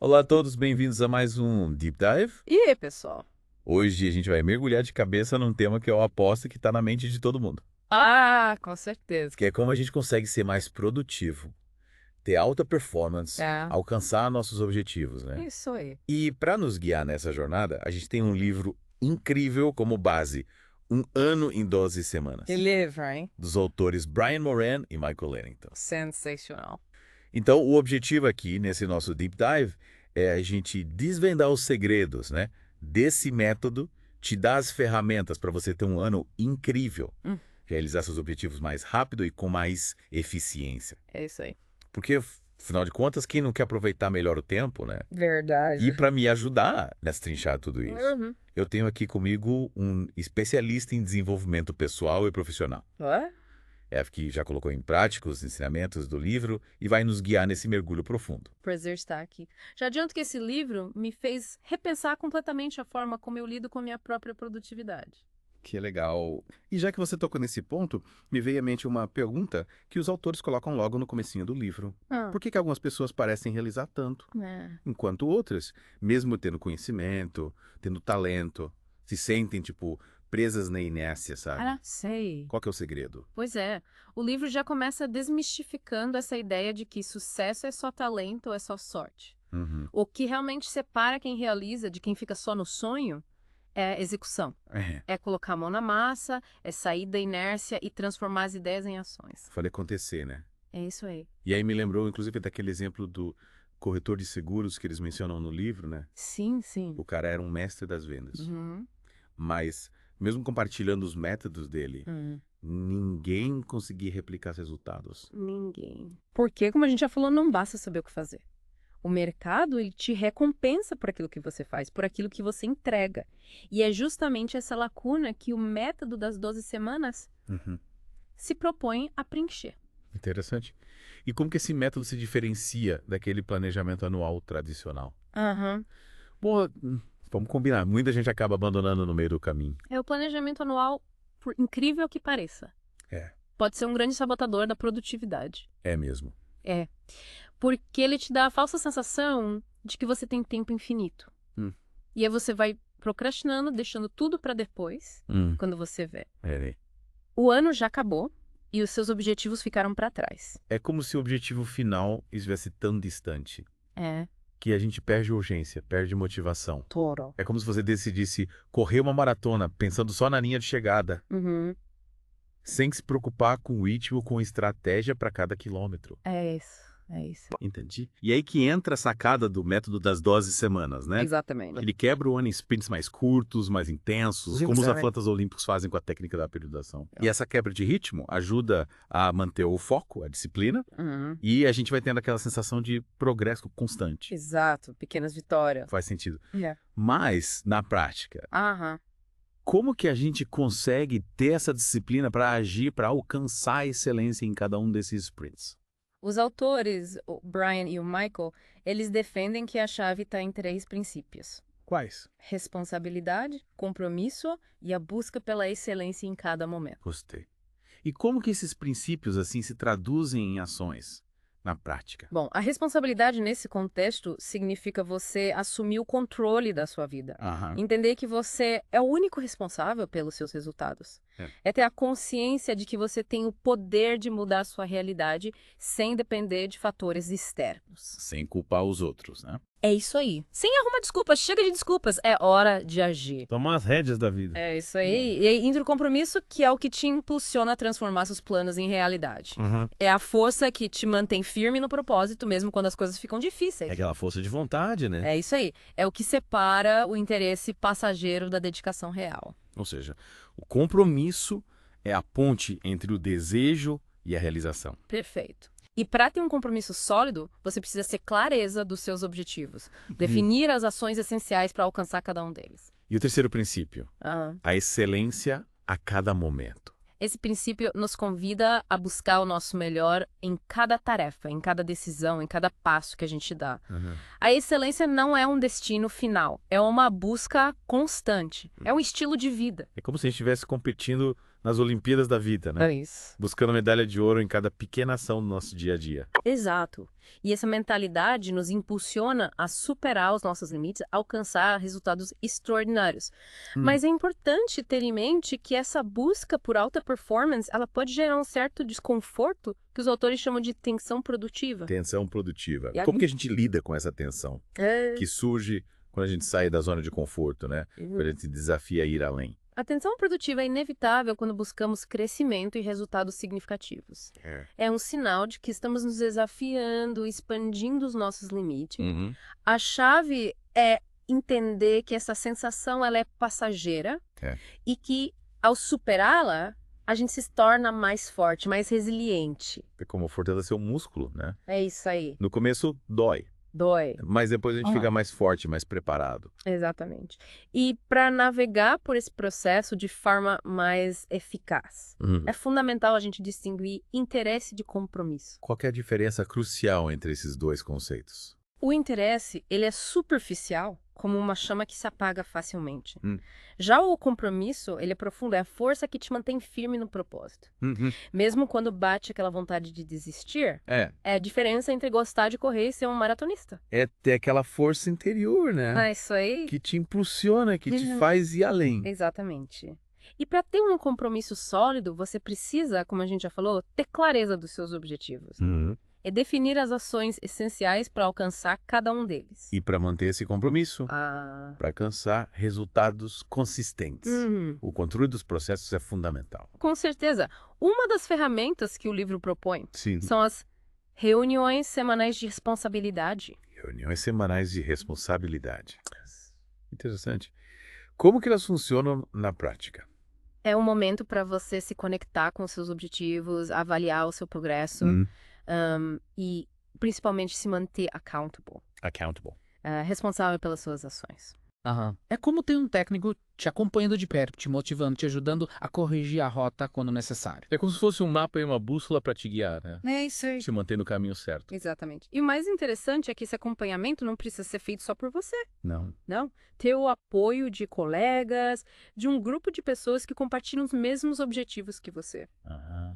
Olá a todos, bem-vindos a mais um Deep Dive. E aí, pessoal? Hoje a gente vai mergulhar de cabeça num tema que eu aposto que está na mente de todo mundo, Com certeza. que é como a gente consegue ser mais produtivo, ter alta performance, É, alcançar nossos objetivos, né? isso aí. E para nos guiar nessa jornada, a gente tem um livro incrível como base, Um Ano em 12 Semanas, Que livro, hein? dos autores Brian Moran e Michael Lennington. Sensacional. Então, o objetivo aqui, nesse nosso Deep Dive, é a gente desvendar os segredos, né, desse método, te dar as ferramentas para você ter um ano incrível, Hum, realizar seus objetivos mais rápido e com mais eficiência. é isso aí. Porque, afinal de contas, quem não quer aproveitar melhor o tempo, né? E Verdade. para me ajudar nessa trinchar tudo isso, Uhum. eu tenho aqui comigo um especialista em desenvolvimento pessoal e profissional. Ué? Que já colocou em prática os ensinamentos do livro e vai nos guiar nesse mergulho profundo. Prazer estar aqui. Já adianto que esse livro me fez repensar completamente a forma como eu lido com a minha própria produtividade. Que legal. E já que você tocou nesse ponto, me veio à mente uma pergunta que os autores colocam logo no comecinho do livro. Ah, Por que que algumas pessoas parecem realizar tanto, é. enquanto outras, mesmo tendo conhecimento, tendo talento, se sentem, tipo, presas na inércia, sabe? Sei. Qual que é o segredo? Pois é, o livro já começa desmistificando essa ideia de que sucesso é só talento ou é só sorte. Uhum. O que realmente separa quem realiza de quem fica só no sonho é a execução. É colocar a mão na massa, é sair da inércia e transformar as ideias em ações. Falei acontecer, né? É isso aí. E aí me lembrou, inclusive, daquele exemplo do corretor de seguros que eles mencionam no livro, né? Sim, sim. O cara era um mestre das vendas. Uhum. Mas, mesmo compartilhando os métodos dele, ninguém conseguia replicar os resultados. Ninguém. Porque, como a gente já falou, não basta saber o que fazer. O mercado, ele te recompensa por aquilo que você faz, por aquilo que você entrega. E é justamente essa lacuna que o método das 12 semanas Uhum. se propõe a preencher. Interessante. E como que esse método se diferencia daquele planejamento anual tradicional? Aham. Bom, vamos combinar. Muita gente acaba abandonando no meio do caminho. É o planejamento anual, por incrível que pareça. É. Pode ser um grande sabotador da produtividade. É mesmo. É. Porque ele te dá a falsa sensação de que você tem tempo infinito. Hum. E aí você vai procrastinando, deixando tudo para depois, quando você vê. O ano já acabou e os seus objetivos ficaram para trás. É como se o objetivo final estivesse tão distante É. que a gente perde urgência, perde motivação. Toro. É como se você decidisse correr uma maratona pensando só na linha de chegada, Uhum. sem se preocupar com o ritmo, com estratégia para cada quilômetro. É isso. É isso. Entendi. E aí que entra a sacada do método das 12 semanas, né? Exatamente. Ele quebra o ano em sprints mais curtos, mais intensos, como os Exatamente. atletas olímpicos fazem com a técnica da periodização. E essa quebra de ritmo ajuda a manter o foco, a disciplina, Uhum. e a gente vai tendo aquela sensação de progresso constante. Exato. Pequenas vitórias. Faz sentido. É. Mas, na prática, Aham. como que a gente consegue ter essa disciplina para agir, para alcançar a excelência em cada um desses sprints? Os autores, o Brian e o Michael, eles defendem que a chave está em 3 princípios: Quais? responsabilidade, compromisso e a busca pela excelência em cada momento. Gostei. E como que esses princípios assim se traduzem em ações na prática? Bom, a responsabilidade nesse contexto significa você assumir o controle da sua vida. Entender que você é o único responsável pelos seus resultados. É ter a consciência de que você tem o poder de mudar a sua realidade sem depender de fatores externos. Sem culpar os outros, né? É isso aí. Sem arrumar desculpas, chega de desculpas. É hora de agir. Tomar as rédeas da vida. É isso aí. E aí entra o compromisso, que é o que te impulsiona a transformar seus planos em realidade. É a força que te mantém firme no propósito, mesmo quando as coisas ficam difíceis. É aquela força de vontade, né? É isso aí. É o que separa o interesse passageiro da dedicação real. Ou seja, o compromisso é a ponte entre o desejo e a realização. Perfeito. E para ter um compromisso sólido, você precisa ter clareza dos seus objetivos. Definir as ações essenciais para alcançar cada um deles. E o terceiro princípio? Ah. A excelência a cada momento. Esse princípio nos convida a buscar o nosso melhor em cada tarefa, em cada decisão, em cada passo que a gente dá. A excelência não é um destino final, é uma busca constante, é um estilo de vida. É como se a gente estivesse competindo nas Olimpíadas da vida, né? É isso. Buscando medalha de ouro em cada pequena ação do nosso dia a dia. Exato. E essa mentalidade nos impulsiona a superar os nossos limites, alcançar resultados extraordinários. Mas é importante ter em mente que essa busca por alta performance, ela pode gerar um certo desconforto que os autores chamam de tensão produtiva. Tensão produtiva. E Como que a gente lida com essa tensão que surge quando a gente sai da zona de conforto, né? Quando a gente desafia a ir além. A tensão produtiva é inevitável quando buscamos crescimento e resultados significativos. É um sinal de que estamos nos desafiando, expandindo os nossos limites. A chave é entender que essa sensação ela é passageira e que, ao superá-la, a gente se torna mais forte, mais resiliente. É como fortalecer um músculo, né? É isso aí. No começo, dói. Dói. Mas depois a gente fica mais forte, mais preparado. Exatamente. E para navegar por esse processo de forma mais eficaz, é fundamental a gente distinguir interesse de compromisso. Qual que é a diferença crucial entre esses dois conceitos? O interesse, ele é superficial, como uma chama que se apaga facilmente. Já o compromisso, ele é profundo, é a força que te mantém firme no propósito. Mesmo quando bate aquela vontade de desistir, é a diferença entre gostar de correr e ser um maratonista. É ter aquela força interior, né? É isso aí. Que te impulsiona, que te faz ir além. Exatamente. E para ter um compromisso sólido, você precisa, como a gente já falou, ter clareza dos seus objetivos. É definir as ações essenciais para alcançar cada um deles. E para manter esse compromisso, para alcançar resultados consistentes. O controle dos processos é fundamental. Com certeza. Uma das ferramentas que o livro propõe são as reuniões semanais de responsabilidade. Reuniões semanais de responsabilidade. Interessante. Como que elas funcionam na prática? É um momento para você se conectar com os seus objetivos, avaliar o seu progresso. E principalmente se manter accountable. Responsável pelas suas ações. É como ter um técnico te acompanhando de perto, te motivando, te ajudando a corrigir a rota quando necessário. É como se fosse um mapa e uma bússola para te guiar, né? É isso aí. Te manter no caminho certo. Exatamente. E o mais interessante é que esse acompanhamento não precisa ser feito só por você. Não. Ter o apoio de colegas, de um grupo de pessoas que compartilham os mesmos objetivos que você.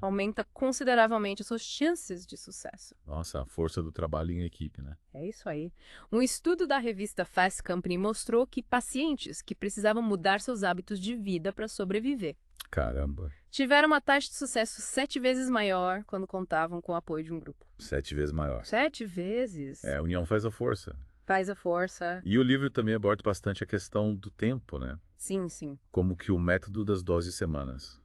Aumenta consideravelmente as suas chances de sucesso. Nossa, a força do trabalho em equipe, né? É isso aí. Um estudo da revista Fast Company mostrou que pacientes que precisavam mudar seus hábitos de vida para sobreviver Caramba. tiveram uma taxa de sucesso 7 vezes maior quando contavam com o apoio de um grupo. 7 vezes maior. 7 vezes. A união faz a força. Faz a força. E o livro também aborda bastante a questão do tempo, né? Sim. Como que o método das 12 semanas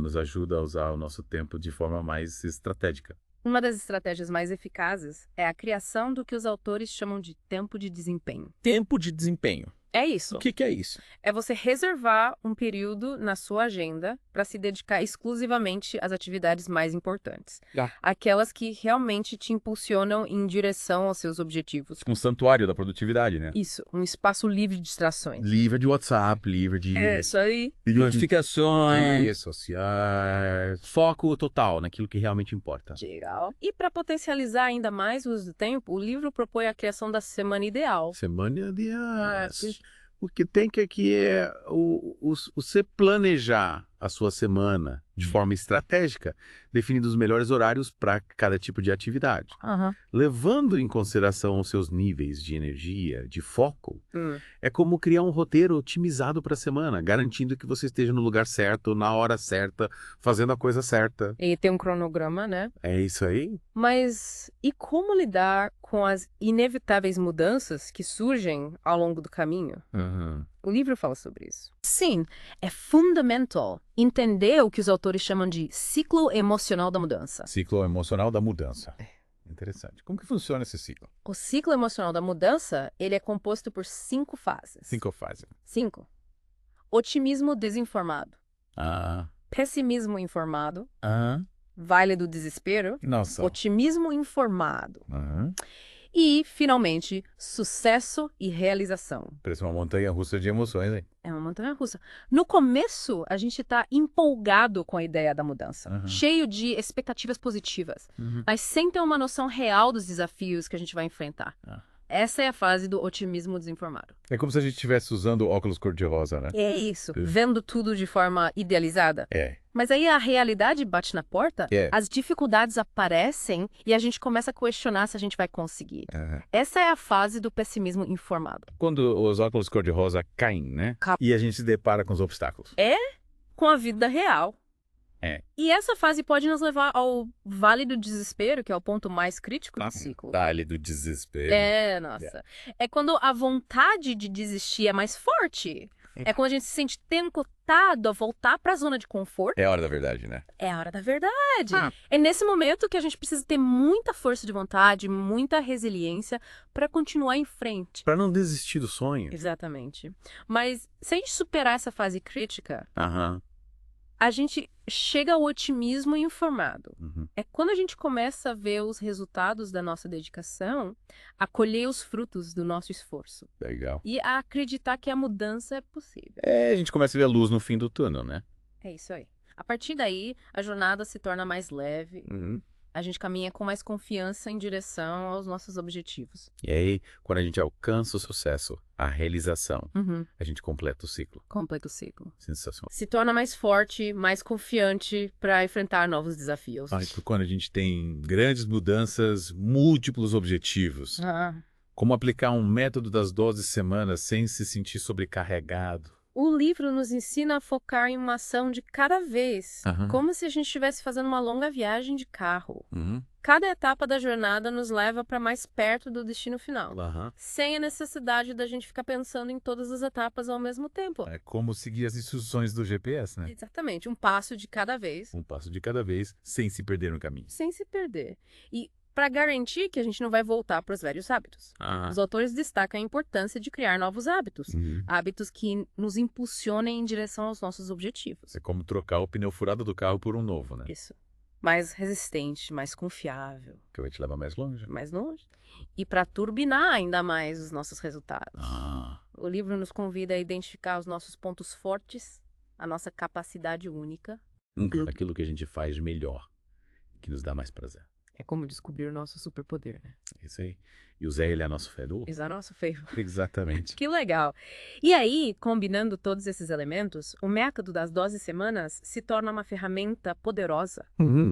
nos ajuda a usar o nosso tempo de forma mais estratégica. Uma das estratégias mais eficazes é a criação do que os autores chamam de tempo de desempenho. Tempo de desempenho. É isso. O que é isso? É você reservar um período na sua agenda para se dedicar exclusivamente às atividades mais importantes. Aquelas que realmente te impulsionam em direção aos seus objetivos. Um santuário da produtividade, né? Isso, um espaço livre de distrações. Livre de WhatsApp, livre de... Isso aí. Notificações. Redes sociais. Foco total naquilo que realmente importa. Legal. E para potencializar ainda mais o uso do tempo, o livro propõe a criação da semana ideal. Semana ideal. O que tem que aqui é você planejar a sua semana de forma estratégica, definindo os melhores horários para cada tipo de atividade. Levando em consideração os seus níveis de energia, de foco, é como criar um roteiro otimizado para a semana, garantindo que você esteja no lugar certo, na hora certa, fazendo a coisa certa. E tem um cronograma, né? É isso aí. Mas e como lidar com as inevitáveis mudanças que surgem ao longo do caminho? O livro fala sobre isso. Sim, é fundamental entender o que os autores chamam de ciclo emocional da mudança. Ciclo emocional da mudança. Interessante. Como que funciona esse ciclo? O ciclo emocional da mudança, ele é composto por 5 fases. 5 fases. 5. Otimismo desinformado. Pessimismo informado. Vale do desespero. Nossa. Otimismo informado. E, finalmente, sucesso e realização. Parece uma montanha-russa de emoções, hein? É uma montanha-russa. No começo, a gente está empolgado com a ideia da mudança, cheio de expectativas positivas, mas sem ter uma noção real dos desafios que a gente vai enfrentar. Essa é a fase do otimismo desinformado. É como se a gente estivesse usando óculos cor-de-rosa, né? É isso. Vendo tudo de forma idealizada. É. Mas aí a realidade bate na porta, É. as dificuldades aparecem e a gente começa a questionar se a gente vai conseguir. Essa é a fase do pessimismo informado. Quando os óculos cor-de-rosa caem, né? E a gente se depara com os obstáculos. Com a vida real. É. E essa fase pode nos levar ao vale do desespero, que é o ponto mais crítico do ciclo. Vale do desespero. Nossa. É quando a vontade de desistir é mais forte. É quando a gente se sente tentado a voltar para a zona de conforto. É a hora da verdade, né? É a hora da verdade. É nesse momento que a gente precisa ter muita força de vontade, muita resiliência para continuar em frente. Para não desistir do sonho. Exatamente. Mas se a gente superar essa fase crítica, a gente chega ao otimismo informado. É quando a gente começa a ver os resultados da nossa dedicação, a colher os frutos do nosso esforço. Legal. E a acreditar que a mudança é possível. A gente começa a ver a luz no fim do túnel, né? É isso aí. A partir daí, a jornada se torna mais leve. A gente caminha com mais confiança em direção aos nossos objetivos. E aí, quando a gente alcança o sucesso, a realização, a gente completa o ciclo. Completa o ciclo. Sensacional. Se torna mais forte, mais confiante para enfrentar novos desafios. Quando a gente tem grandes mudanças, múltiplos objetivos. Como aplicar um método das 12 semanas sem se sentir sobrecarregado. O livro nos ensina a focar em uma ação de cada vez, como se a gente estivesse fazendo uma longa viagem de carro. Cada etapa da jornada nos leva para mais perto do destino final, sem a necessidade da gente ficar pensando em todas as etapas ao mesmo tempo. É como seguir as instruções do GPS, né? Exatamente, um passo de cada vez. Um passo de cada vez, sem se perder no caminho. Sem se perder. E para garantir que a gente não vai voltar para os velhos hábitos. Os autores destacam a importância de criar novos hábitos. Hábitos que nos impulsionem em direção aos nossos objetivos. É como trocar o pneu furado do carro por um novo, né? Isso. Mais resistente, mais confiável. Que vai te levar mais longe. Mais longe. E para turbinar ainda mais os nossos resultados. O livro nos convida a identificar os nossos pontos fortes, a nossa capacidade única. Aquilo que a gente faz de melhor, que nos dá mais prazer. É como descobrir o nosso superpoder, né? Isso aí. E usar ele a nosso favor. Usar nosso favor. Exatamente. Que legal. E aí, combinando todos esses elementos, o método das 12 semanas se torna uma ferramenta poderosa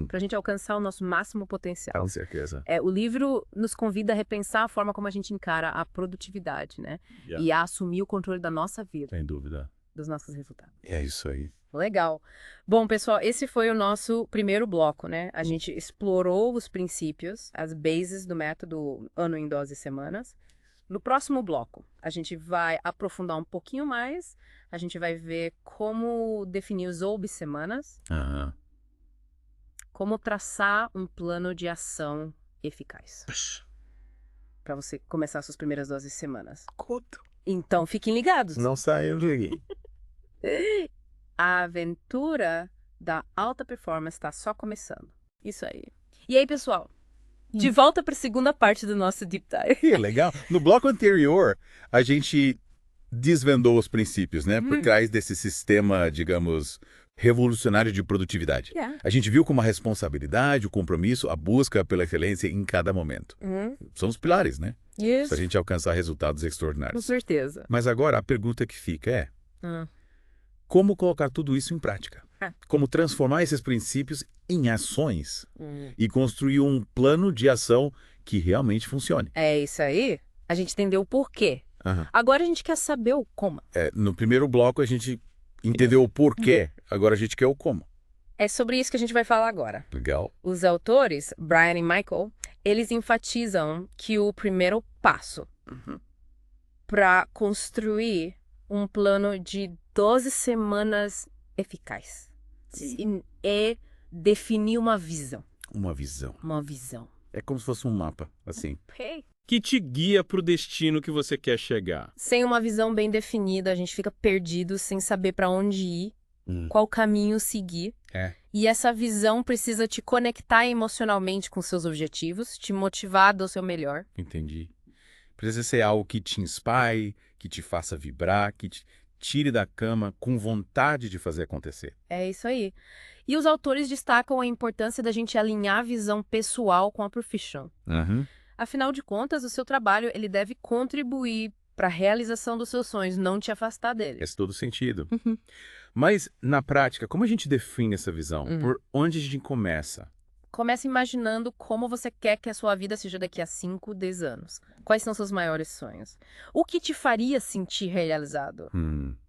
para a gente alcançar o nosso máximo potencial. Com certeza. O livro nos convida a repensar a forma como a gente encara a produtividade, né? E a assumir o controle da nossa vida. Sem dúvida. Dos nossos resultados. É isso aí. Legal. Bom, pessoal, esse foi o nosso primeiro bloco, né? A gente explorou os princípios, as bases do método Ano em 12 Semanas. No próximo bloco, a gente vai aprofundar um pouquinho mais, a gente vai ver como definir os obsemanas, como traçar um plano de ação eficaz. Para você começar suas primeiras 12 semanas. Então, fiquem ligados. Não saiam daqui. A aventura da alta performance está só começando. Isso aí. E aí, pessoal? De volta para a segunda parte do nosso Deep Dive. Que legal. No bloco anterior, a gente desvendou os princípios, né? Por trás desse sistema, digamos, revolucionário de produtividade. A gente viu como a responsabilidade, o compromisso, a busca pela excelência em cada momento. São os pilares, né? Isso. Para a gente alcançar resultados extraordinários. Com certeza. Mas agora a pergunta que fica é... Como colocar tudo isso em prática? Como transformar esses princípios em ações e construir um plano de ação que realmente funcione? É isso aí. A gente entendeu o porquê. Agora a gente quer saber o como. No primeiro bloco a gente entendeu o porquê, agora a gente quer o como. É sobre isso que a gente vai falar agora. Legal. Os autores, Brian e Michael, eles enfatizam que o primeiro passo para construir um plano de 12 semanas eficaz é definir uma visão. Uma visão. Uma visão. É como se fosse um mapa, assim. Que te guia para o destino que você quer chegar. Sem uma visão bem definida, a gente fica perdido, sem saber para onde ir, qual caminho seguir. E essa visão precisa te conectar emocionalmente com seus objetivos, te motivar a dar o seu melhor. Entendi. Precisa ser algo que te inspire, que te faça vibrar, que te tire da cama com vontade de fazer acontecer. É isso aí. E os autores destacam a importância da gente alinhar a visão pessoal com a professional. Afinal de contas, o seu trabalho ele deve contribuir para a realização dos seus sonhos, não te afastar deles. Faz todo sentido. Mas, na prática, como a gente define essa visão? Por onde a gente começa? Comece imaginando como você quer que a sua vida seja daqui a 5, 10 anos. Quais são seus maiores sonhos? O que te faria sentir realizado?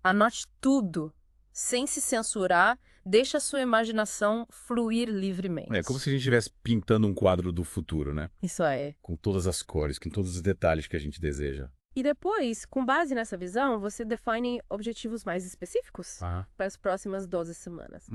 Anote tudo, sem se censurar, deixa a sua imaginação fluir livremente. É como se a gente estivesse pintando um quadro do futuro, né? Isso é. Com todas as cores, com todos os detalhes que a gente deseja. E depois, com base nessa visão, você define objetivos mais específicos para as próximas 12 semanas.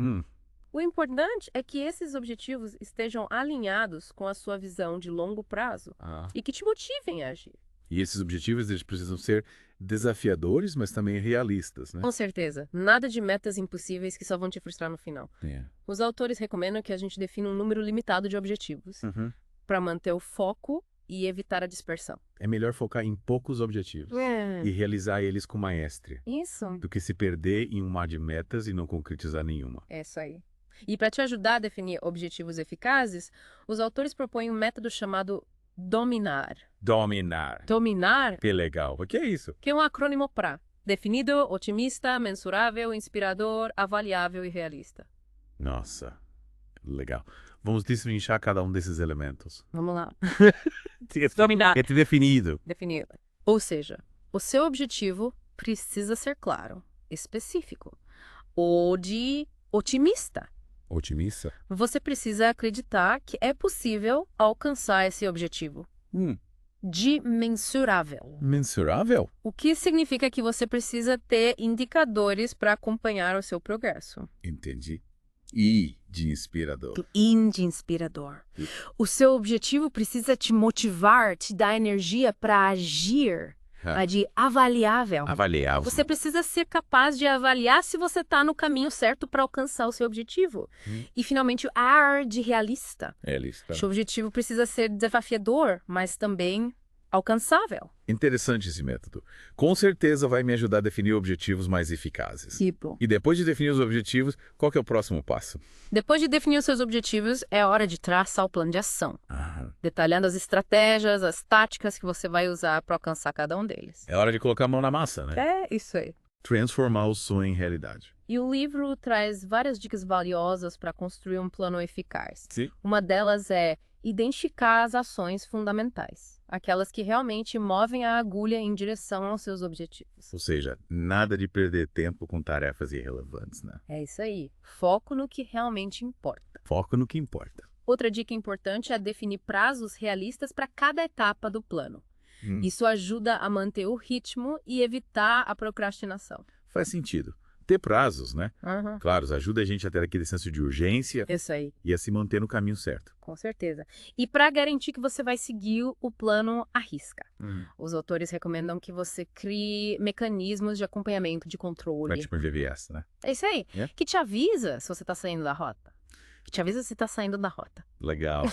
O importante é que esses objetivos estejam alinhados com a sua visão de longo prazo e que te motivem a agir. E esses objetivos eles precisam ser desafiadores, mas também realistas, né? Com certeza. Nada de metas impossíveis que só vão te frustrar no final. Os autores recomendam que a gente defina um número limitado de objetivos para manter o foco e evitar a dispersão. É melhor focar em poucos objetivos e realizar eles com maestria. Isso. Do que se perder em um mar de metas e não concretizar nenhuma. É isso aí. E para te ajudar a definir objetivos eficazes, os autores propõem um método chamado DOMINAR. Dominar? Que legal. O que é isso? Que é um acrônimo para definido, otimista, mensurável, inspirador, avaliável e realista. Nossa, legal. Vamos destrinchar cada um desses elementos. Vamos lá. Dominar. É definido. Definido. Ou seja, o seu objetivo precisa ser claro, específico, ou de otimista. Otimista? Você precisa acreditar que é possível alcançar esse objetivo. De mensurável. Mensurável? O que significa que você precisa ter indicadores para acompanhar o seu progresso. Entendi. E de inspirador. De inspirador. O seu objetivo precisa te motivar, te dar energia para agir. De avaliável. Avaliável. Você precisa ser capaz de avaliar se você está no caminho certo para alcançar o seu objetivo. E, finalmente, o R de realista. Realista. Seu objetivo precisa ser desafiador, mas também alcançável. Interessante esse método. Com certeza vai me ajudar a definir objetivos mais eficazes. Tipo. E depois de definir os objetivos, qual que é o próximo passo? Depois de definir os seus objetivos, é hora de traçar o plano de ação. Detalhando as estratégias, as táticas que você vai usar para alcançar cada um deles. É hora de colocar a mão na massa, né? É isso aí. Transformar o sonho em realidade. E o livro traz várias dicas valiosas para construir um plano eficaz. Sim. Uma delas é identificar as ações fundamentais, aquelas que realmente movem a agulha em direção aos seus objetivos. Ou seja, nada de perder tempo com tarefas irrelevantes, né? É isso aí. Foco no que realmente importa. Foco no que importa. Outra dica importante é definir prazos realistas para cada etapa do plano. Isso ajuda a manter o ritmo e evitar a procrastinação. Faz sentido. Ter prazos, né? Claro, ajuda a gente a ter aquele senso de urgência. Isso aí. E a se manter no caminho certo. Com certeza. E para garantir que você vai seguir o plano à risca, os autores recomendam que você crie mecanismos de acompanhamento, de controle. Tipo um VVS, né? É isso aí. Que te avisa se você está saindo da rota. Que te avisa se está saindo da rota. Legal.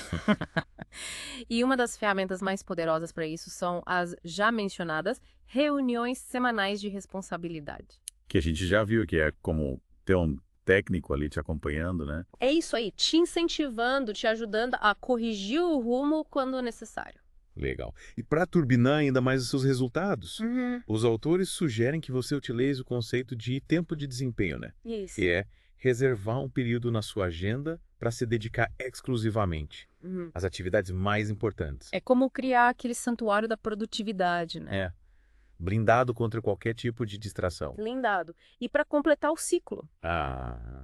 E uma das ferramentas mais poderosas para isso são as já mencionadas reuniões semanais de responsabilidade. Que a gente já viu, que é como ter um técnico ali te acompanhando, né? É isso aí, te incentivando, te ajudando a corrigir o rumo quando necessário. Legal. E para turbinar ainda mais os seus resultados, os autores sugerem que você utilize o conceito de tempo de desempenho, né? Isso. Que é reservar um período na sua agenda para se dedicar exclusivamente às atividades mais importantes. É como criar aquele santuário da produtividade, né? É. Blindado contra qualquer tipo de distração. Blindado. E para completar o ciclo,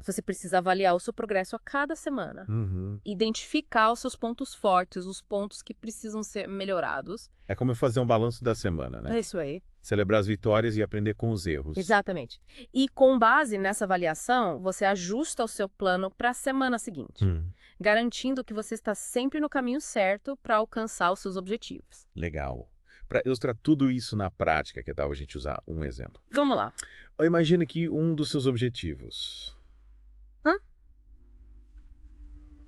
você precisa avaliar o seu progresso a cada semana. Identificar os seus pontos fortes, os pontos que precisam ser melhorados. É como fazer um balanço da semana, né? É isso aí. Celebrar as vitórias e aprender com os erros. Exatamente. E com base nessa avaliação, você ajusta o seu plano para a semana seguinte, garantindo que você está sempre no caminho certo para alcançar os seus objetivos. Legal. Para ilustrar tudo isso na prática, que tal a gente usar um exemplo? Vamos lá. Imagine que um dos seus objetivos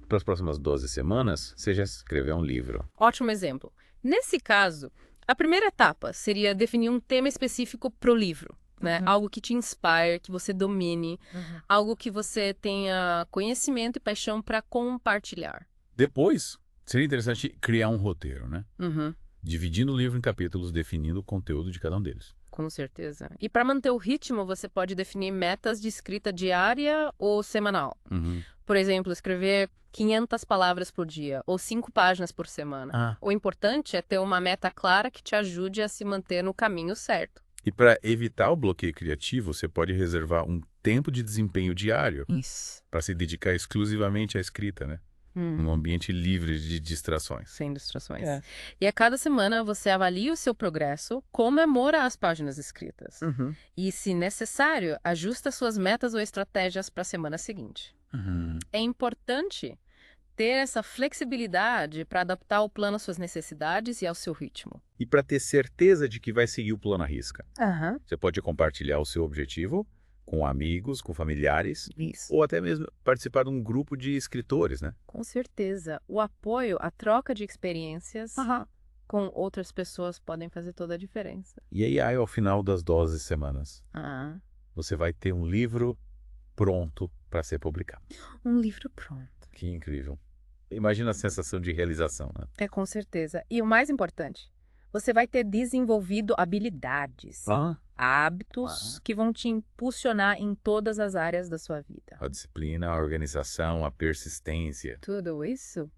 para as próximas 12 semanas seja escrever um livro. Ótimo exemplo. Nesse caso, a primeira etapa seria definir um tema específico para o livro, né? Algo que te inspire, que você domine, algo que você tenha conhecimento e paixão para compartilhar. Depois, Seria interessante criar um roteiro, né? Uhum. Dividindo o livro em capítulos, definindo o conteúdo de cada um deles. Com certeza. E para manter o ritmo, você pode definir metas de escrita diária ou semanal. Uhum. Por exemplo, escrever 500 palavras por dia ou 5 páginas por semana. O importante é ter uma meta clara que te ajude a se manter no caminho certo. E para evitar o bloqueio criativo, você pode reservar um tempo de desempenho diário para se dedicar exclusivamente à escrita, né? Num ambiente livre de distrações. Sem distrações. E a cada semana você avalia o seu progresso, comemora as páginas escritas. E, se necessário, ajusta suas metas ou estratégias para a semana seguinte. É importante ter essa flexibilidade para adaptar o plano às suas necessidades e ao seu ritmo. E para ter certeza de que vai seguir o plano à risca, você pode compartilhar o seu objetivo com amigos, com familiares, ou até mesmo participar de um grupo de escritores, né? Com certeza. O apoio, a troca de experiências com outras pessoas podem fazer toda a diferença. E aí, ao final das 12 semanas, você vai ter um livro pronto para ser publicado. Um livro pronto. Que incrível. Imagina a sensação de realização, né? É, com certeza. E o mais importante, você vai ter desenvolvido habilidades, hábitos que vão te impulsionar em todas as áreas da sua vida. A disciplina, a organização, a persistência. Tudo isso?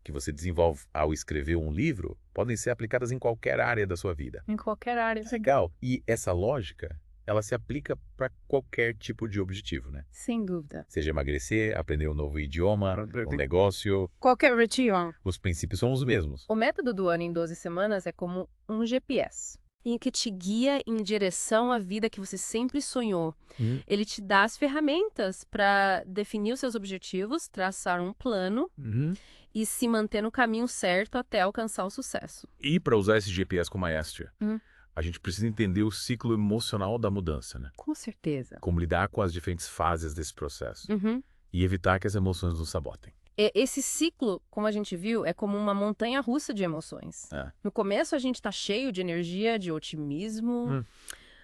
Que você desenvolve ao escrever um livro, podem ser aplicadas em qualquer área da sua vida. Em qualquer área. Legal. E essa lógica, ela se aplica para qualquer tipo de objetivo, né? Sem dúvida. Seja emagrecer, aprender um novo idioma, um negócio. Qualquer objetivo. Os princípios são os mesmos. O método do ano em 12 semanas é como um GPS, em que te guia em direção à vida que você sempre sonhou. Ele te dá as ferramentas para definir os seus objetivos, traçar um plano e se manter no caminho certo até alcançar o sucesso. E para usar esse GPS com maestria, a gente precisa entender o ciclo emocional da mudança, né? Com certeza. Como lidar com as diferentes fases desse processo. E evitar que as emoções nos sabotem. Esse ciclo, como a gente viu, é como uma montanha-russa de emoções. No começo a gente está cheio de energia, de otimismo,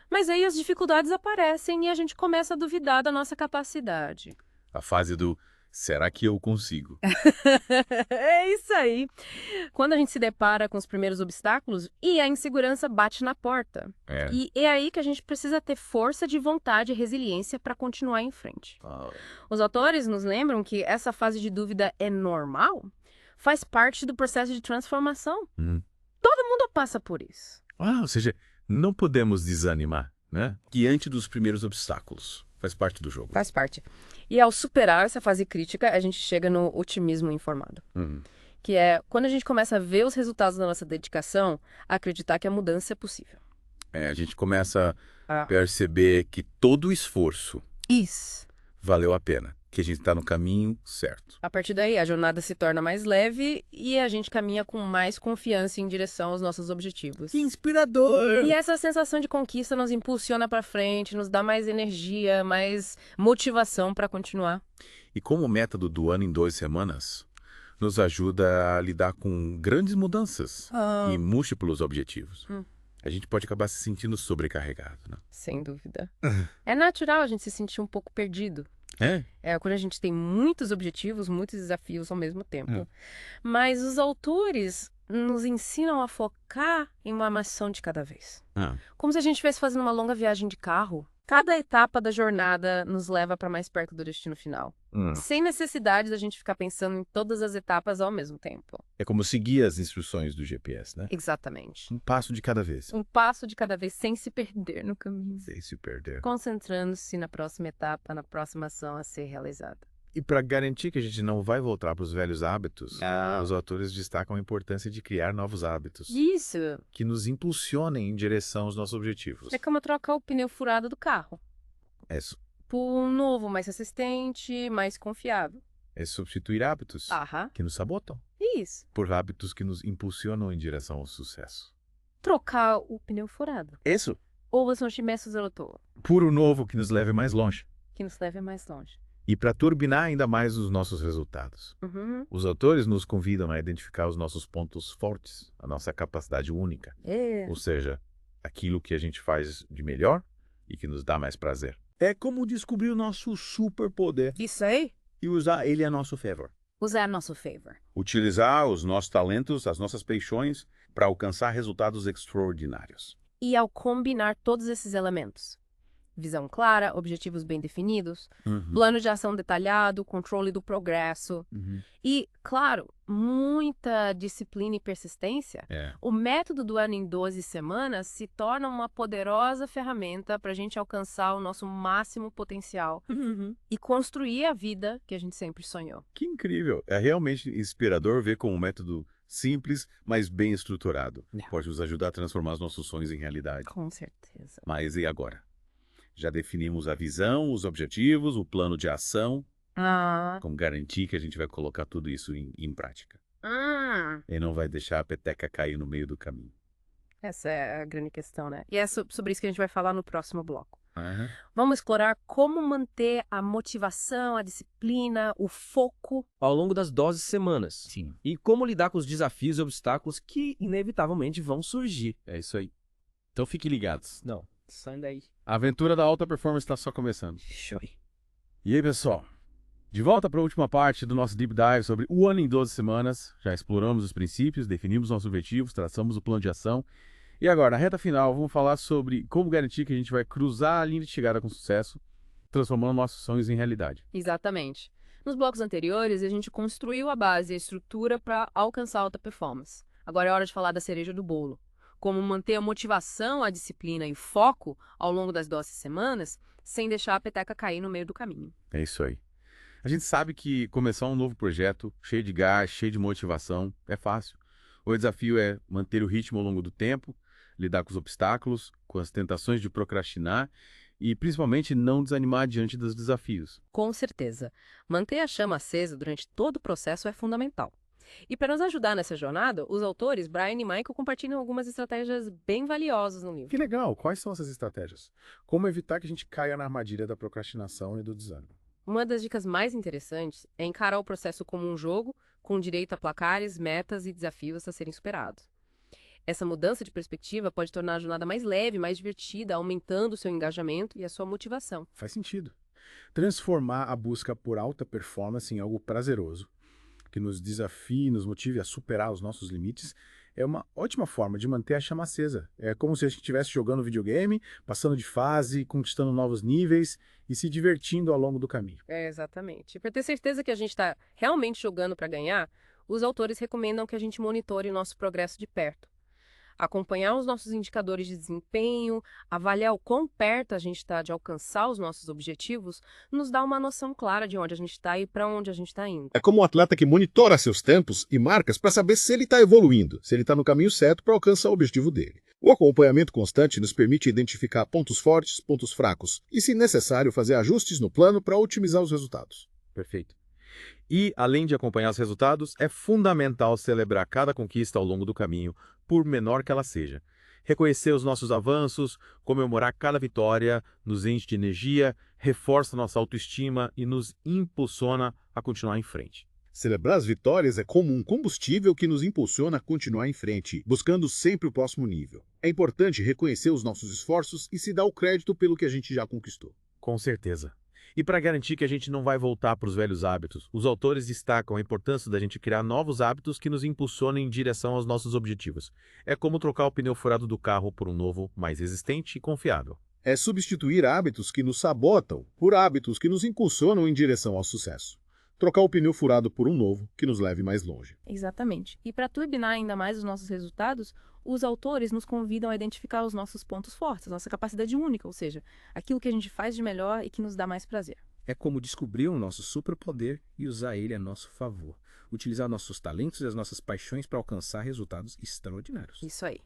mas aí as dificuldades aparecem e a gente começa a duvidar da nossa capacidade. A fase do será que eu consigo? É isso aí. Quando a gente se depara com os primeiros obstáculos e a insegurança bate na porta. E é aí que a gente precisa ter força de vontade e resiliência para continuar em frente. Os autores nos lembram que essa fase de dúvida é normal, faz parte do processo de transformação. Todo mundo passa por isso. Ou seja, não podemos desanimar, né? Diante dos primeiros obstáculos. Faz parte do jogo. Faz parte. E ao superar essa fase crítica, a gente chega no otimismo informado. Que é quando a gente começa a ver os resultados da nossa dedicação, a acreditar que a mudança é possível. A gente começa a perceber que todo o esforço valeu a pena. Que a gente está no caminho certo. A partir daí, a jornada se torna mais leve e a gente caminha com mais confiança em direção aos nossos objetivos. Que inspirador! E essa sensação de conquista nos impulsiona para frente, nos dá mais energia, mais motivação para continuar. E como o método do ano em 12 semanas nos ajuda a lidar com grandes mudanças e múltiplos objetivos. A gente pode acabar se sentindo sobrecarregado, né? Sem dúvida. É natural a gente se sentir um pouco perdido. Quando a gente tem muitos objetivos, muitos desafios ao mesmo tempo. Mas os autores nos ensinam a focar em uma missão de cada vez. Como se a gente estivesse fazendo uma longa viagem de carro. Cada etapa da jornada nos leva para mais perto do destino final. Sem necessidade da gente ficar pensando em todas as etapas ao mesmo tempo. É como seguir as instruções do GPS, né? Exatamente. Um passo de cada vez. Um passo de cada vez, sem se perder no caminho. Sem se perder. Concentrando-se na próxima etapa, na próxima ação a ser realizada. E para garantir que a gente não vai voltar para os velhos hábitos, os autores destacam a importância de criar novos hábitos. Isso! Que nos impulsionem em direção aos nossos objetivos. É como trocar o pneu furado do carro. Por um novo, mais resistente, mais confiável. É substituir hábitos que nos sabotam. Isso. Por hábitos que nos impulsionam em direção ao sucesso. Trocar o pneu furado. Isso. Ou você não chimeços outro. Por um novo que nos leve mais longe. Que nos leve mais longe. E para turbinar ainda mais os nossos resultados. Os autores nos convidam a identificar os nossos pontos fortes, a nossa capacidade única. Ou seja, aquilo que a gente faz de melhor e que nos dá mais prazer. É como descobrir o nosso superpoder. Isso aí. E usar ele a nosso favor. Usar a nosso favor. Utilizar os nossos talentos, as nossas paixões, para alcançar resultados extraordinários. E ao combinar todos esses elementos, visão clara, objetivos bem definidos, plano de ação detalhado, controle do progresso e, claro, muita disciplina e persistência, o método do ano em 12 semanas se torna uma poderosa ferramenta para a gente alcançar o nosso máximo potencial e construir a vida que a gente sempre sonhou. Que incrível! É realmente inspirador ver como um método simples, mas bem estruturado pode nos ajudar a transformar os nossos sonhos em realidade. Com certeza. Mas e agora? Já definimos a visão, os objetivos, o plano de ação. Como garantir que a gente vai colocar tudo isso em prática. E não vai deixar a peteca cair no meio do caminho. Essa é a grande questão, né? E é sobre isso que a gente vai falar no próximo bloco. Vamos explorar como manter a motivação, a disciplina, o foco ao longo das 12 semanas. Sim. E como lidar com os desafios e obstáculos que inevitavelmente vão surgir. É isso aí. Então fiquem ligados. Não, sai daí. A aventura da alta performance está só começando. Show. E aí, pessoal? De volta para a última parte do nosso Deep Dive sobre o ano em 12 semanas. Já exploramos os princípios, definimos nossos objetivos, traçamos o plano de ação. E agora, na reta final, vamos falar sobre como garantir que a gente vai cruzar a linha de chegada com sucesso, transformando nossos sonhos em realidade. Exatamente. Nos blocos anteriores, a gente construiu a base e a estrutura para alcançar a alta performance. Agora é hora de falar da cereja do bolo. Como manter a motivação, a disciplina e o foco ao longo das 12 semanas, sem deixar a peteca cair no meio do caminho. É isso aí. A gente sabe que começar um novo projeto, cheio de gás, cheio de motivação, é fácil. O desafio é manter o ritmo ao longo do tempo, lidar com os obstáculos, com as tentações de procrastinar e, principalmente, não desanimar diante dos desafios. Com certeza. Manter a chama acesa durante todo o processo é fundamental. E para nos ajudar nessa jornada, os autores Brian e Michael compartilham algumas estratégias bem valiosas no livro. Que legal! Quais são essas estratégias? Como evitar que a gente caia na armadilha da procrastinação e do desânimo? Uma das dicas mais interessantes é encarar o processo como um jogo, com direito a placares, metas e desafios a serem superados. Essa mudança de perspectiva pode tornar a jornada mais leve, mais divertida, aumentando o seu engajamento e a sua motivação. Faz sentido. Transformar a busca por alta performance em algo prazeroso, que nos desafie e nos motive a superar os nossos limites, é uma ótima forma de manter a chama acesa. É como se a gente estivesse jogando videogame, passando de fase, conquistando novos níveis e se divertindo ao longo do caminho. Exatamente. Para ter certeza que a gente está realmente jogando para ganhar, os autores recomendam que a gente monitore o nosso progresso de perto. Acompanhar os nossos indicadores de desempenho, avaliar o quão perto a gente está de alcançar os nossos objetivos, nos dá uma noção clara de onde a gente está e para onde a gente está indo. É como um atleta que monitora seus tempos e marcas para saber se ele está evoluindo, se ele está no caminho certo para alcançar o objetivo dele. O acompanhamento constante nos permite identificar pontos fortes, pontos fracos e, se necessário, fazer ajustes no plano para otimizar os resultados. Perfeito. E, além de acompanhar os resultados, é fundamental celebrar cada conquista ao longo do caminho, por menor que ela seja. Reconhecer os nossos avanços, comemorar cada vitória, nos enche de energia, reforça nossa autoestima e nos impulsiona a continuar em frente. Celebrar as vitórias é como um combustível que nos impulsiona a continuar em frente, buscando sempre o próximo nível. É importante reconhecer os nossos esforços e se dar o crédito pelo que a gente já conquistou. Com certeza. E para garantir que a gente não vai voltar para os velhos hábitos, os autores destacam a importância da gente criar novos hábitos que nos impulsionem em direção aos nossos objetivos. É como trocar o pneu furado do carro por um novo, mais resistente e confiável. É substituir hábitos que nos sabotam por hábitos que nos impulsionam em direção ao sucesso. Trocar o pneu furado por um novo que nos leve mais longe. Exatamente. E para turbinar ainda mais os nossos resultados, os autores nos convidam a identificar os nossos pontos fortes, a nossa capacidade única, ou seja, aquilo que a gente faz de melhor e que nos dá mais prazer. É como descobrir o nosso superpoder e usar ele a nosso favor. Utilizar nossos talentos e as nossas paixões para alcançar resultados extraordinários. Isso aí.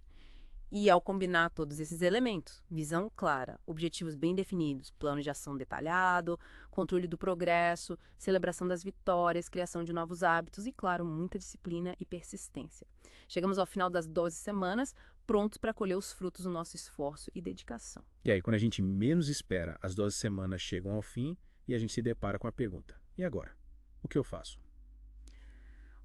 E ao combinar todos esses elementos, visão clara, objetivos bem definidos, plano de ação detalhado, controle do progresso, celebração das vitórias, criação de novos hábitos e, claro, muita disciplina e persistência. Chegamos ao final das 12 semanas, prontos para colher os frutos do nosso esforço e dedicação. E aí, quando a gente menos espera, as 12 semanas chegam ao fim e a gente se depara com a pergunta: e agora? O que eu faço?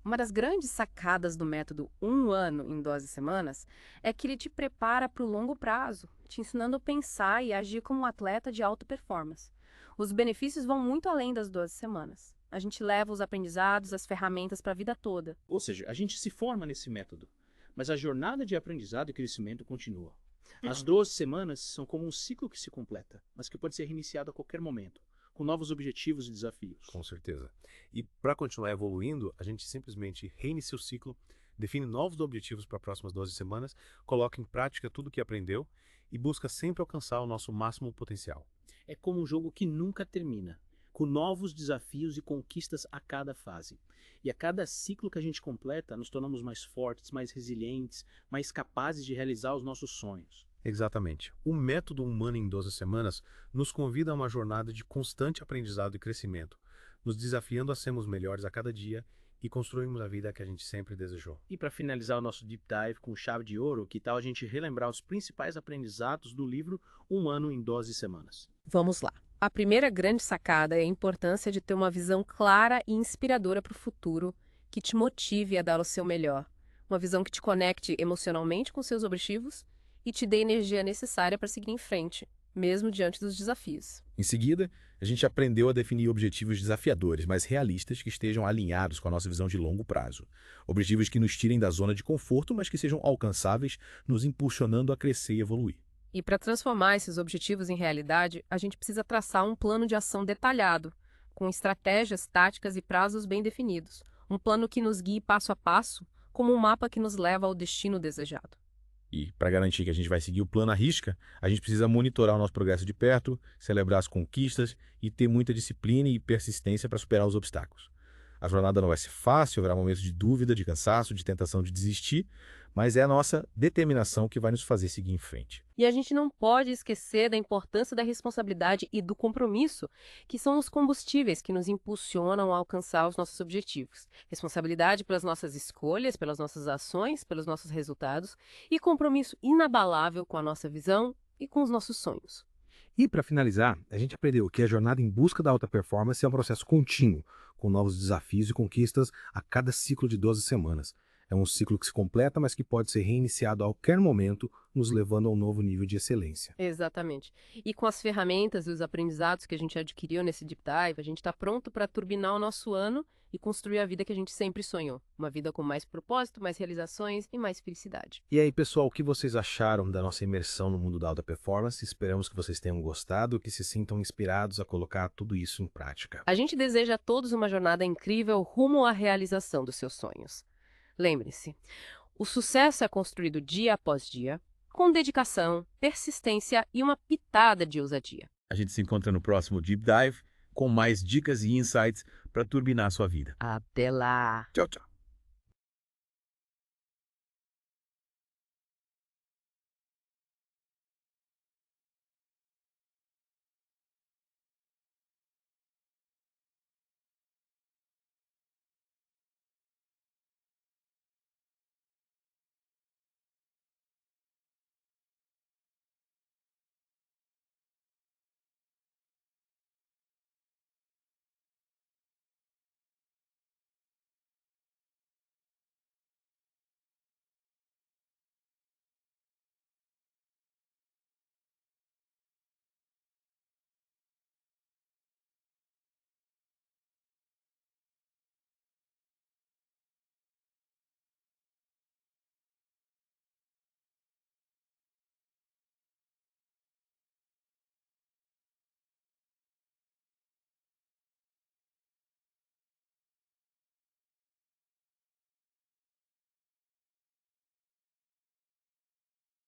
Uma das grandes sacadas do método 1 ano em 12 semanas é que ele te prepara para o longo prazo, te ensinando a pensar e agir como um atleta de alta performance. Os benefícios vão muito além das 12 semanas. A gente leva os aprendizados, as ferramentas para a vida toda. Ou seja, a gente se forma nesse método, mas a jornada de aprendizado e crescimento continua. As 12 semanas são como um ciclo que se completa, mas que pode ser reiniciado a qualquer momento, com novos objetivos e desafios. Com certeza. E para continuar evoluindo, a gente simplesmente reinicia o ciclo, define novos objetivos para as próximas 12 semanas, coloca em prática tudo o que aprendeu e busca sempre alcançar o nosso máximo potencial. É como um jogo que nunca termina, com novos desafios e conquistas a cada fase. E a cada ciclo que a gente completa, nos tornamos mais fortes, mais resilientes, mais capazes de realizar os nossos sonhos. Exatamente. O método Humano em 12 semanas nos convida a uma jornada de constante aprendizado e crescimento, nos desafiando a sermos melhores a cada dia e construirmos a vida que a gente sempre desejou. E para finalizar o nosso Deep Dive com chave de ouro, que tal a gente relembrar os principais aprendizados do livro Humano em 12 semanas? Vamos lá. A primeira grande sacada é a importância de ter uma visão clara e inspiradora para o futuro, que te motive a dar o seu melhor. Uma visão que te conecte emocionalmente com seus objetivos e te dê a energia necessária para seguir em frente, mesmo diante dos desafios. Em seguida, a gente aprendeu a definir objetivos desafiadores, mas realistas, que estejam alinhados com a nossa visão de longo prazo. Objetivos que nos tirem da zona de conforto, mas que sejam alcançáveis, nos impulsionando a crescer e evoluir. E para transformar esses objetivos em realidade, a gente precisa traçar um plano de ação detalhado, com estratégias, táticas e prazos bem definidos. Um plano que nos guie passo a passo, como um mapa que nos leva ao destino desejado. E, para garantir que a gente vai seguir o plano à risca, a gente precisa monitorar o nosso progresso de perto, celebrar as conquistas e ter muita disciplina e persistência para superar os obstáculos. A jornada não vai ser fácil, haverá momentos de dúvida, de cansaço, de tentação de desistir, mas é a nossa determinação que vai nos fazer seguir em frente. E a gente não pode esquecer da importância da responsabilidade e do compromisso, que são os combustíveis que nos impulsionam a alcançar os nossos objetivos. Responsabilidade pelas nossas escolhas, pelas nossas ações, pelos nossos resultados e compromisso inabalável com a nossa visão e com os nossos sonhos. E para finalizar, a gente aprendeu que a jornada em busca da alta performance é um processo contínuo, com novos desafios e conquistas a cada ciclo de 12 semanas. É um ciclo que se completa, mas que pode ser reiniciado a qualquer momento, nos levando a um novo nível de excelência. Exatamente. E com as ferramentas e os aprendizados que a gente adquiriu nesse Deep Dive, a gente está pronto para turbinar o nosso ano e construir a vida que a gente sempre sonhou. Uma vida com mais propósito, mais realizações e mais felicidade. E aí, pessoal, o que vocês acharam da nossa imersão no mundo da alta performance? Esperamos que vocês tenham gostado, que se sintam inspirados a colocar tudo isso em prática. A gente deseja a todos uma jornada incrível rumo à realização dos seus sonhos. Lembre-se, o sucesso é construído dia após dia, com dedicação, persistência e uma pitada de ousadia. A gente se encontra no próximo Deep Dive com mais dicas e insights para turbinar a sua vida. Até lá! Tchau, tchau!